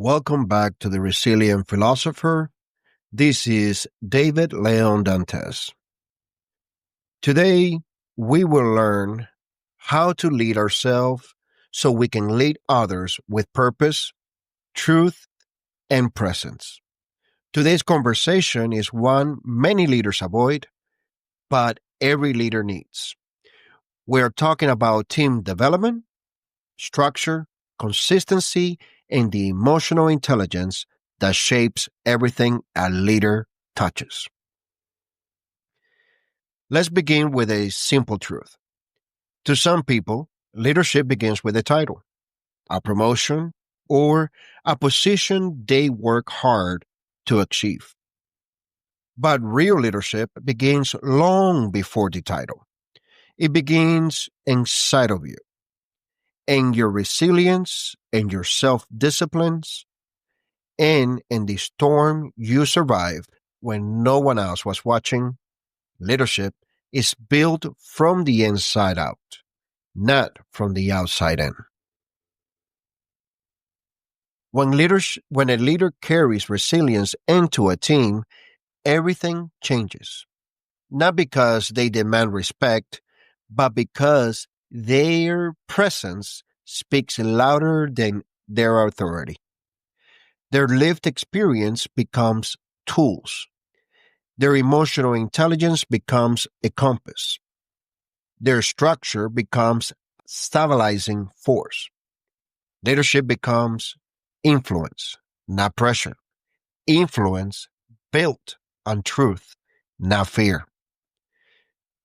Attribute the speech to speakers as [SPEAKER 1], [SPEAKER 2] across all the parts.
[SPEAKER 1] Welcome back to the Resilient Philosopher. This is David Leon Dantes. Today, we will learn how to lead ourselves so we can lead others with purpose, truth, and presence. Today's conversation is one many leaders avoid, but every leader needs. We're talking about team development, structure, consistency, and the emotional intelligence that shapes everything a leader touches. Let's begin with a simple truth. To some people, leadership begins with a title, a promotion, or a position they work hard to achieve. But real leadership begins long before the title. It begins inside of you, in your resilience, in your self-disciplines, and in the storm you survived when no one else was watching. Leadership is built from the inside out, not from the outside in. When a leader carries resilience into a team, everything changes. Not because they demand respect, but because their presence speaks louder than their authority. Their lived experience becomes tools. Their emotional intelligence becomes a compass. Their structure becomes stabilizing force. Leadership becomes influence, not pressure. Influence built on truth, not fear.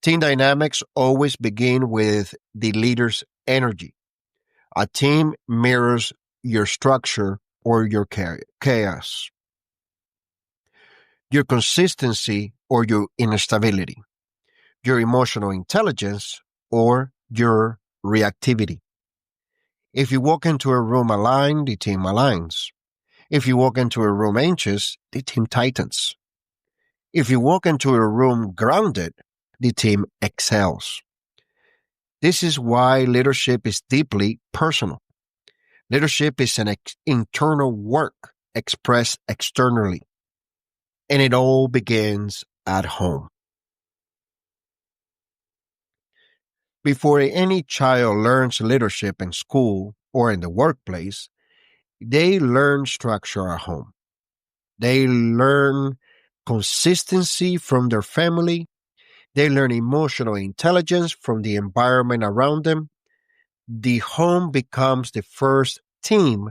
[SPEAKER 1] Team dynamics always begin with the leader's energy. A team mirrors your structure or your chaos, your consistency or your instability, your emotional intelligence or your reactivity. If you walk into a room aligned, the team aligns. If you walk into a room anxious, the team tightens. If you walk into a room grounded, the team excels. This is why leadership is deeply personal. Leadership is an internal work expressed externally, and it all begins at home. Before any child learns leadership in school or in the workplace, they learn structure at home. They learn consistency from their family. They learn emotional intelligence from the environment around them. The home becomes the first team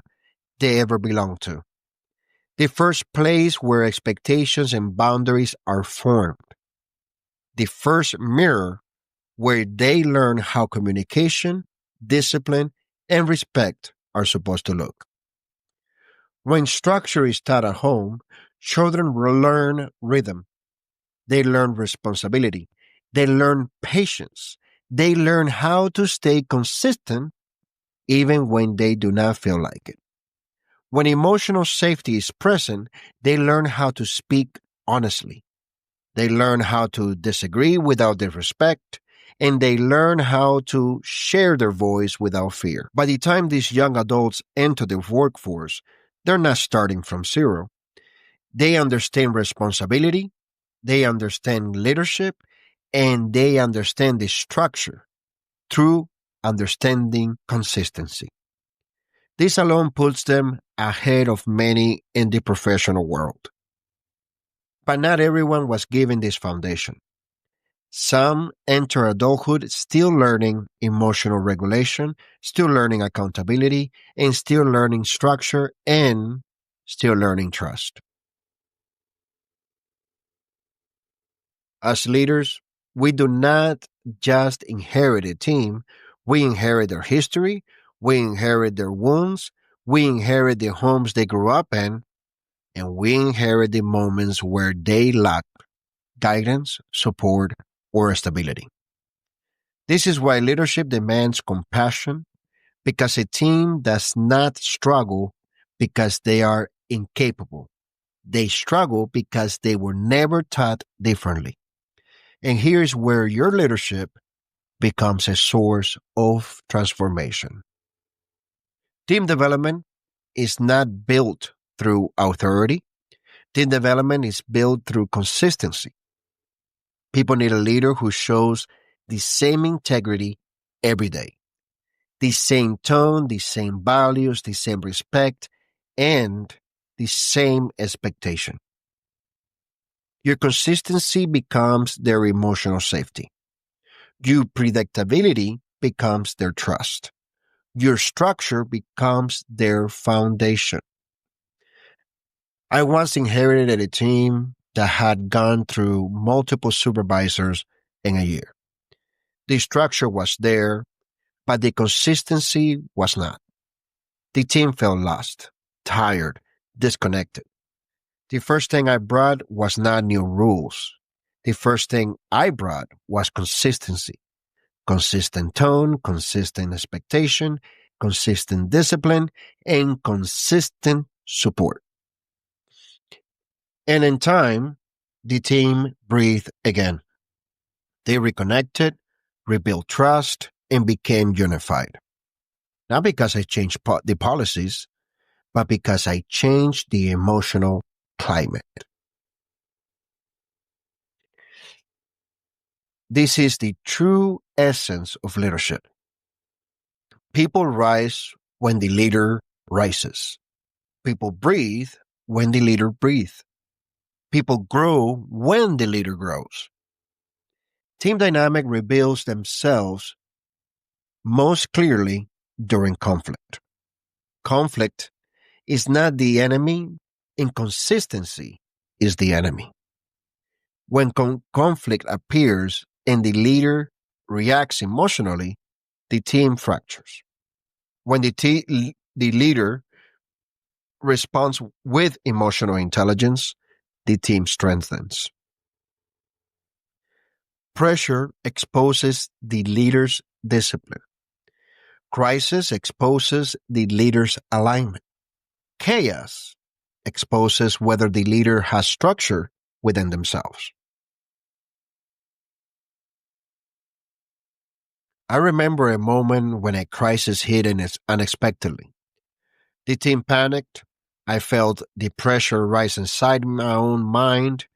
[SPEAKER 1] they ever belong to, the first place where expectations and boundaries are formed, the first mirror where they learn how communication, discipline, and respect are supposed to look. When structure is taught at home, children learn rhythm. They learn responsibility. They learn patience. They learn how to stay consistent even when they do not feel like it. When emotional safety is present, they learn how to speak honestly. They learn how to disagree without disrespect, and they learn how to share their voice without fear. By the time these young adults enter the workforce, they're not starting from zero. They understand responsibility, they understand leadership, and they understand the structure through understanding consistency. This alone puts them ahead of many in the professional world. But not everyone was given this foundation. Some enter adulthood still learning emotional regulation, still learning accountability, and still learning structure, and still learning trust. As leaders, we do not just inherit a team, we inherit their history, we inherit their wounds, we inherit the homes they grew up in, and we inherit the moments where they lack guidance, support, or stability. This is why leadership demands compassion, because a team does not struggle because they are incapable. They struggle because they were never taught differently. And here's where your leadership becomes a source of transformation. Team development is not built through authority. Team development is built through consistency. People need a leader who shows the same integrity every day, the same tone, the same values, the same respect, and the same expectation. Your consistency becomes their emotional safety. Your predictability becomes their trust. Your structure becomes their foundation. I once inherited a team that had gone through multiple supervisors in a year. The structure was there, but the consistency was not. The team felt lost, tired, disconnected. The first thing I brought was not new rules. The first thing I brought was consistency. Consistent tone, consistent expectation, consistent discipline, and consistent support. And in time, the team breathed again. They reconnected, rebuilt trust, and became unified. Not because I changed the policies, but because I changed the emotional climate. This is the true essence of leadership. People rise when the leader rises. People breathe when the leader breathes. People grow when the leader grows. Team dynamic reveals themselves most clearly during conflict. Conflict is not the enemy, inconsistency is the enemy. When conflict appears and the leader reacts emotionally, the team fractures. When the leader responds with emotional intelligence, the team strengthens. Pressure exposes the leader's discipline. Crisis exposes the leader's alignment. Chaos exposes whether the leader has structure within themselves. I remember a moment when a crisis hit unexpectedly. The team panicked. I felt the pressure rise inside my own mind,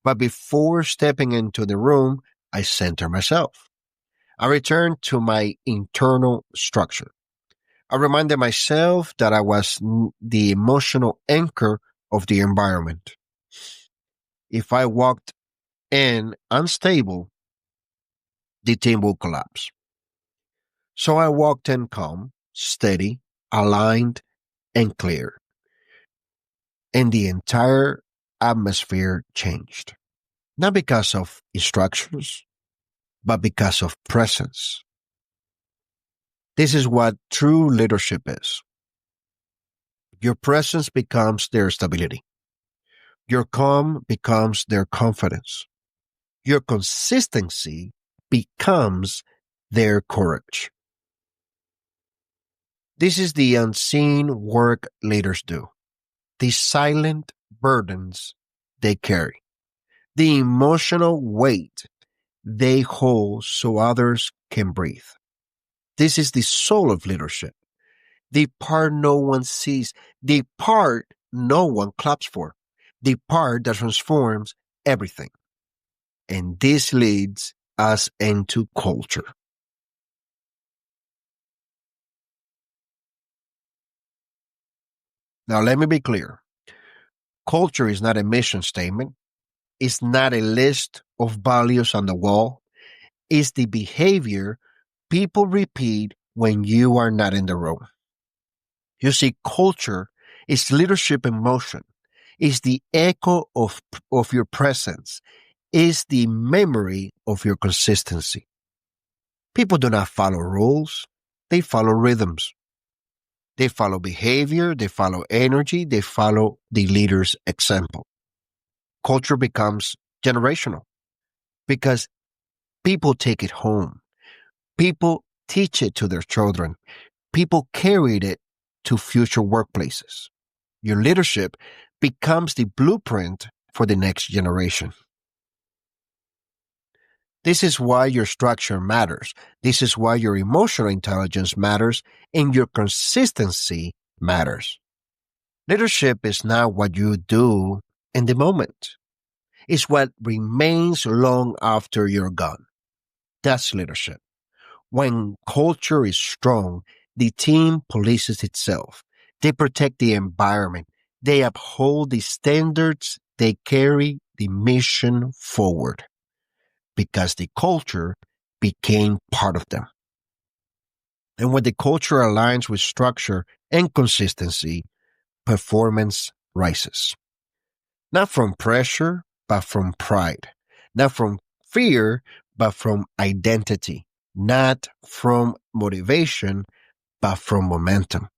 [SPEAKER 1] but before stepping into the room, I centered myself. I returned to my internal structure. I reminded myself that I was the emotional anchor of the environment. If I walked in unstable, the team will collapse. So I walked in calm, steady, aligned, and clear. And the entire atmosphere changed. Not because of instructions, but because of presence. This is what true leadership is. Your presence becomes their stability. Your calm becomes their confidence. Your consistency becomes their courage. This is the unseen work leaders do, the silent burdens they carry, the emotional weight they hold so others can breathe. This is the soul of leadership, the part no one sees, the part no one claps for, the part that transforms everything. And this leads us into culture. Now, let me be clear. Culture is not a mission statement. It's not a list of values on the wall. It's the behavior people repeat when you are not in the room. You see, culture is leadership in motion. It's the echo of your presence. It's the memory of your consistency. People do not follow rules. They follow rhythms. They follow behavior. They follow energy. They follow the leader's example. Culture becomes generational because people take it home. People teach it to their children. People carry it to future workplaces. Your leadership becomes the blueprint for the next generation. This is why your structure matters. This is why your emotional intelligence matters and your consistency matters. Leadership is not what you do in the moment, it's what remains long after you're gone. That's leadership. When culture is strong, the team polices itself. They protect the environment. They uphold the standards. They carry the mission forward because the culture became part of them. And when the culture aligns with structure and consistency, performance rises. Not from pressure, but from pride. Not from fear, but from identity. Not from motivation, but from momentum.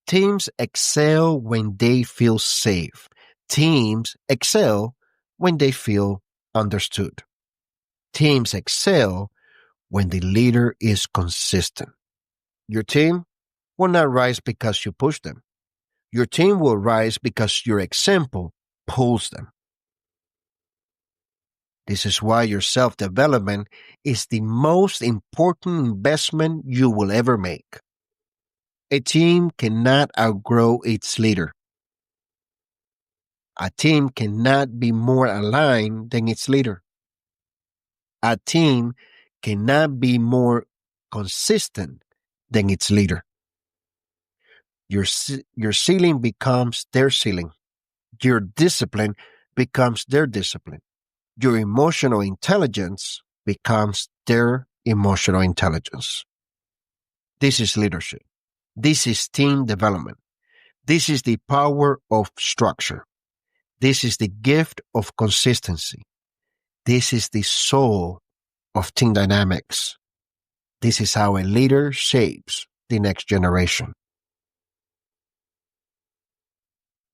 [SPEAKER 1] Teams excel when they feel safe. Teams excel when they feel understood. Teams excel when the leader is consistent. Your team will not rise because you push them. Your team will rise because your example pulls them. This is why your self development is the most important investment you will ever make. A team cannot outgrow its leader. A team cannot be more aligned than its leader. A team cannot be more consistent than its leader. Your ceiling becomes their ceiling. Your discipline becomes their discipline. Your emotional intelligence becomes their emotional intelligence. This is leadership. This is team development. This is the power of structure. This is the gift of consistency. This is the soul of team dynamics. This is how a leader shapes the next generation.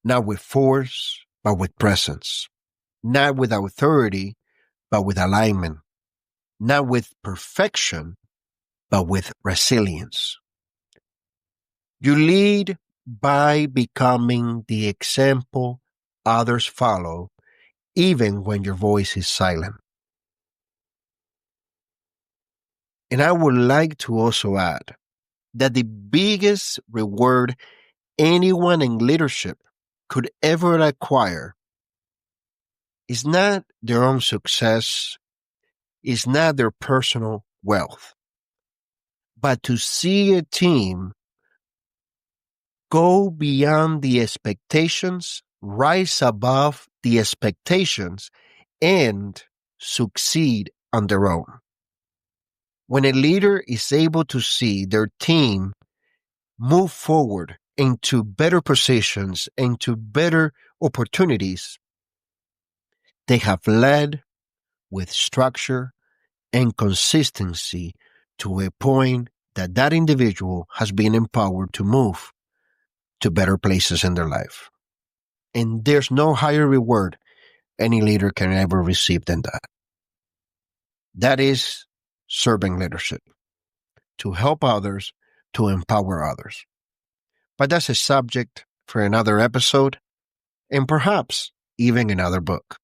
[SPEAKER 1] Not with force, but with presence. Not with authority, but with alignment. Not with perfection, but with resilience. You lead by becoming the example others follow, even when your voice is silent. And I would like to also add that the biggest reward anyone in leadership could ever acquire is not their own success, is not their personal wealth, but to see a team go beyond the expectations, rise above the expectations, and succeed on their own. When a leader is able to see their team move forward into better positions, into better opportunities, they have led with structure and consistency to a point that that individual has been empowered to move to better places in their life. And there's no higher reward any leader can ever receive than that. That is servant leadership, to help others, to empower others. But that's a subject for another episode and perhaps even another book.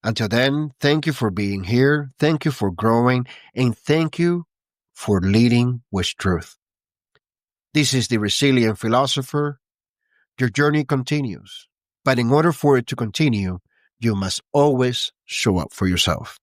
[SPEAKER 1] Until then, thank you for being here. Thank you for growing, and thank you for leading with truth. This is the Resilient Philosopher. Your journey continues, but in order for it to continue, you must always show up for yourself.